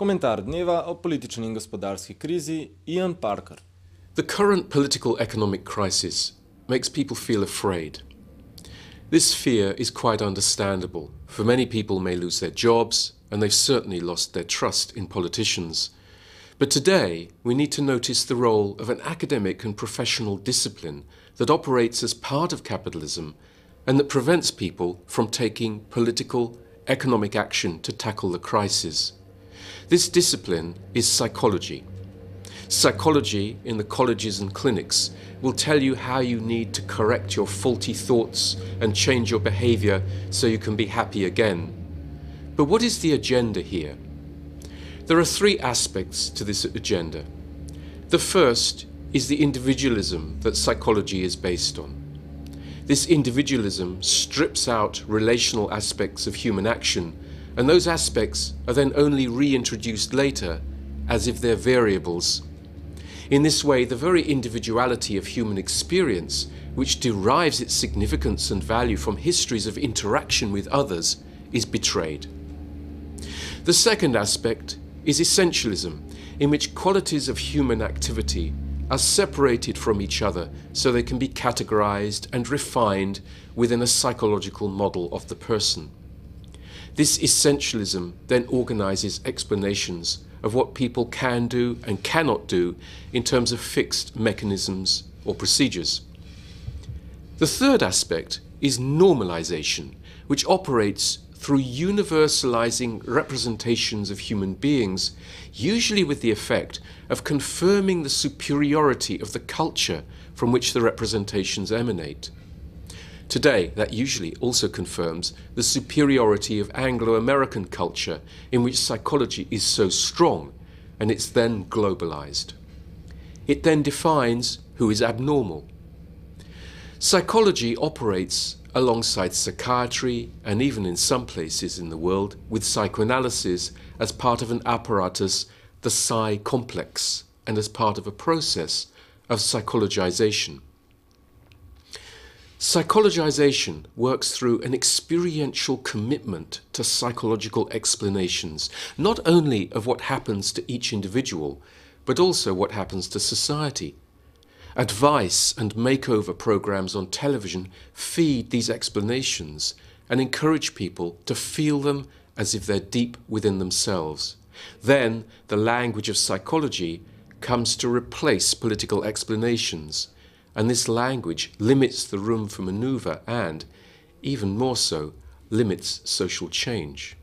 Komentar dneva o politični in gospodarski krizi Ian Parker. The current political economic crisis makes people feel afraid. This fear is quite understandable, for many people may lose their jobs, and they've certainly lost their trust in politicians. But today, we need to notice the role of an academic and professional discipline that operates as part of capitalism and that prevents people from taking political, economic action to tackle the crisis. This discipline is psychology. Psychology in the colleges and clinics will tell you how you need to correct your faulty thoughts and change your behavior so you can be happy again. But what is the agenda here? There are three aspects to this agenda. The first is the individualism that psychology is based on. This individualism strips out relational aspects of human action, and those aspects are then only reintroduced later as if they're variables. In this way, the very individuality of human experience, which derives its significance and value from histories of interaction with others, is betrayed. The second aspect is essentialism, in which qualities of human activity are separated from each other so they can be categorized and refined within a psychological model of the person. This essentialism then organizes explanations of what people can do and cannot do in terms of fixed mechanisms or procedures. The third aspect is normalization, which operates through universalizing representations of human beings, usually with the effect of confirming the superiority of the culture from which the representations emanate. Today, that usually also confirms the superiority of Anglo-American culture, in which psychology is so strong, and it's then globalized. It then defines who is abnormal. Psychology operates alongside psychiatry, and even in some places in the world, with psychoanalysis as part of an apparatus, the psi complex, and as part of a process of psychologization. Psychologization works through an experiential commitment to psychological explanations, not only of what happens to each individual, but also what happens to society. Advice and makeover programs on television feed these explanations and encourage people to feel them as if they're deep within themselves. Then the language of psychology comes to replace political explanations, and this language limits the room for maneuver and, even more so, limits social change.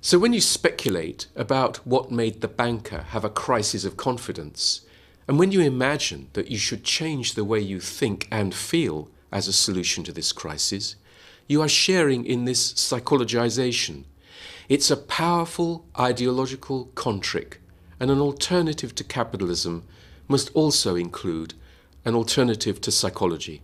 So when you speculate about what made the banker have a crisis of confidence, and when you imagine that you should change the way you think and feel as a solution to this crisis, you are sharing in this psychologization. It's a powerful ideological contrick, and an alternative to capitalism must also include an alternative to psychology.